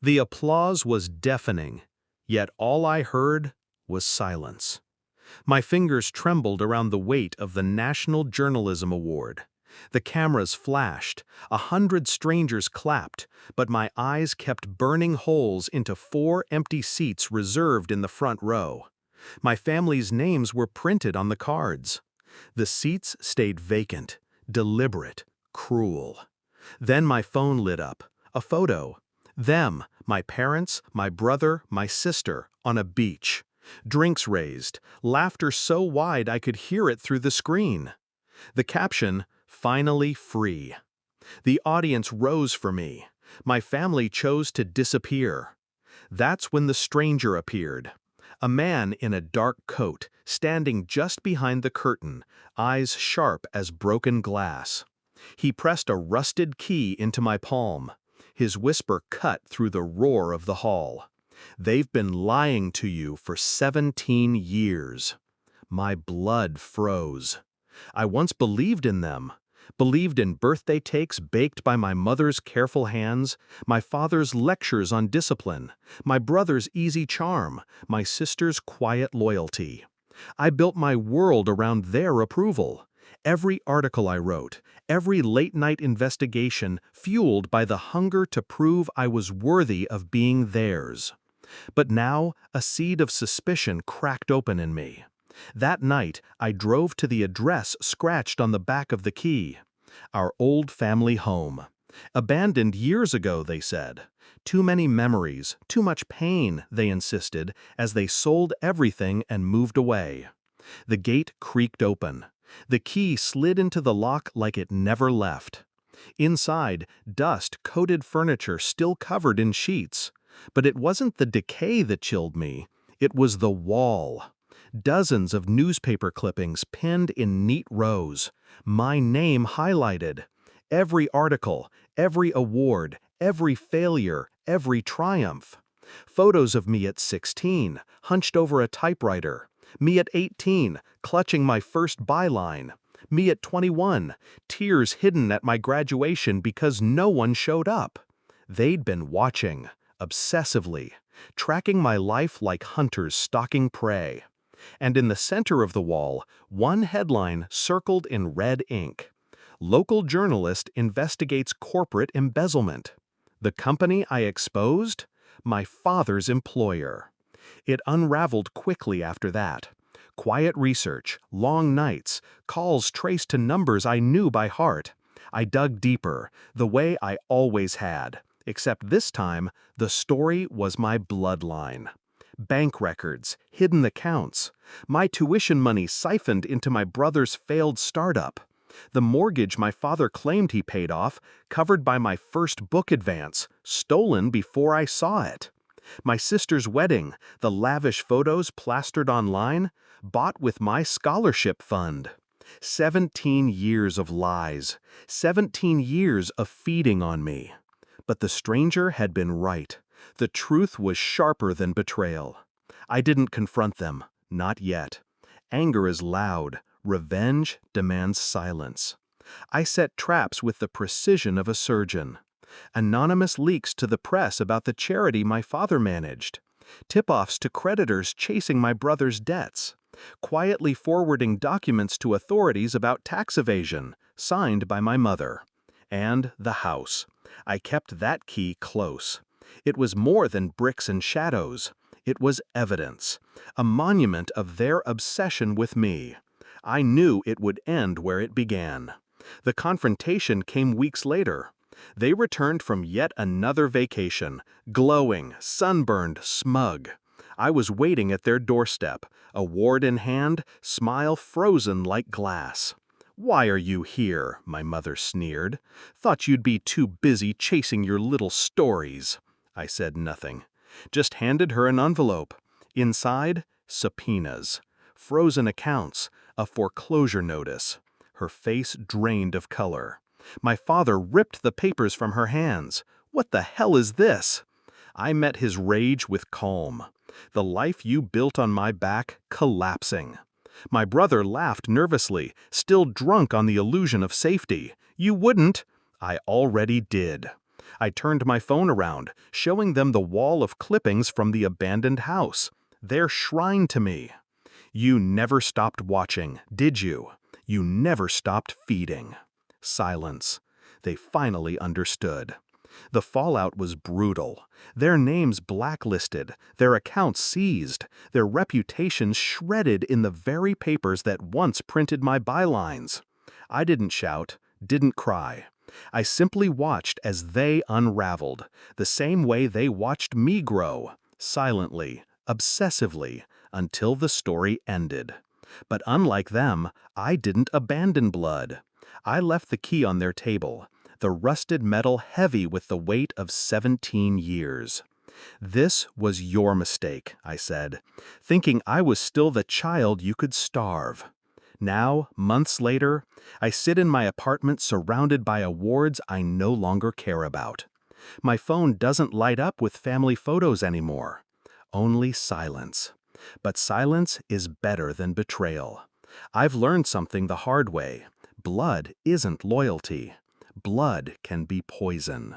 The applause was deafening, yet all I heard was silence. My fingers trembled around the weight of the National Journalism Award. The cameras flashed, 100 strangers clapped, but my eyes kept burning holes into 4 empty seats reserved in the front row. My family's names were printed on the cards. The seats stayed vacant, deliberate, cruel. Then my phone lit up, a photo. Them, my parents, my brother, my sister, on a beach. Drinks raised, laughter so wide I could hear it through the screen. The caption, "Finally free." The audience rose for me. My family chose to disappear. That's when the stranger appeared. A man in a dark coat, standing just behind the curtain, eyes sharp as broken glass. He pressed a rusted key into my palm. His whisper cut through the roar of the hall. "They've been lying to you for 17 years. My blood froze. I once believed in them. Believed in birthday cakes baked by my mother's careful hands, my father's lectures on discipline, my brother's easy charm, my sister's quiet loyalty. I built my world around their approval. Every article I wrote, every late-night investigation fueled by the hunger to prove I was worthy of being theirs. But now, a seed of suspicion cracked open in me. That night, I drove to the address scratched on the back of the key. Our old family home. Abandoned years ago, they said. Too many memories, too much pain, they insisted, as they sold everything and moved away. The gate creaked open. The key slid into the lock like it never left. Inside, dust-coated furniture still covered in sheets. But it wasn't the decay that chilled me. It was the wall. Dozens of newspaper clippings pinned in neat rows. My name highlighted. Every article, every award, every failure, every triumph. Photos of me at 16, hunched over a typewriter. Me at 18, clutching my first byline. Me at 21, tears hidden at my graduation because no one showed up. They'd been watching, obsessively, tracking my life like hunters stalking prey. And in the center of the wall, one headline circled in red ink. Local journalist investigates corporate embezzlement. The company I exposed? My father's employer. It unraveled quickly after that. Quiet research, long nights, calls traced to numbers I knew by heart. I dug deeper, the way I always had. Except this time, the story was my bloodline. Bank records, hidden accounts, my tuition money siphoned into my brother's failed startup, the mortgage my father claimed he paid off, covered by my first book advance, stolen before I saw it. My sister's wedding, the lavish photos plastered online, bought with my scholarship fund. 17 years of lies, 17 years of feeding on me. But the stranger had been right. The truth was sharper than betrayal. I didn't confront them, not yet. Anger is loud. Revenge demands silence. I set traps with the precision of a surgeon. Anonymous leaks to the press about the charity my father managed. Tip-offs to creditors chasing my brother's debts. Quietly forwarding documents to authorities about tax evasion, signed by my mother. And the house. I kept that key close. It was more than bricks and shadows. It was evidence, a monument of their obsession with me. I knew it would end where it began. The confrontation came weeks later. They returned from yet another vacation, glowing, sunburned, smug. I was waiting at their doorstep, award in hand, smile frozen like glass. "Why are you here?" my mother sneered. "Thought you'd be too busy chasing your little stories." I said nothing, just handed her an envelope. Inside, subpoenas, frozen accounts, a foreclosure notice. Her face drained of color. My father ripped the papers from her hands. "What the hell is this?" I met his rage with calm. "The life you built on my back collapsing." My brother laughed nervously, still drunk on the illusion of safety. "You wouldn't." I already did. I turned my phone around, showing them the wall of clippings from the abandoned house. Their shrine to me. You never stopped watching, did you? You never stopped feeding. Silence. They finally understood. The fallout was brutal. Their names blacklisted, their accounts seized, their reputations shredded in the very papers that once printed my bylines. I didn't shout, didn't cry. I simply watched as they unraveled, the same way they watched me grow, silently, obsessively, until the story ended. But unlike them, I didn't abandon blood. I left the key on their table, the rusted metal heavy with the weight of 17 years. This was your mistake, I said, thinking I was still the child you could starve. Now, months later, I sit in my apartment surrounded by awards I no longer care about. My phone doesn't light up with family photos anymore. Only silence. But silence is better than betrayal. I've learned something the hard way. Blood isn't loyalty. Blood can be poison.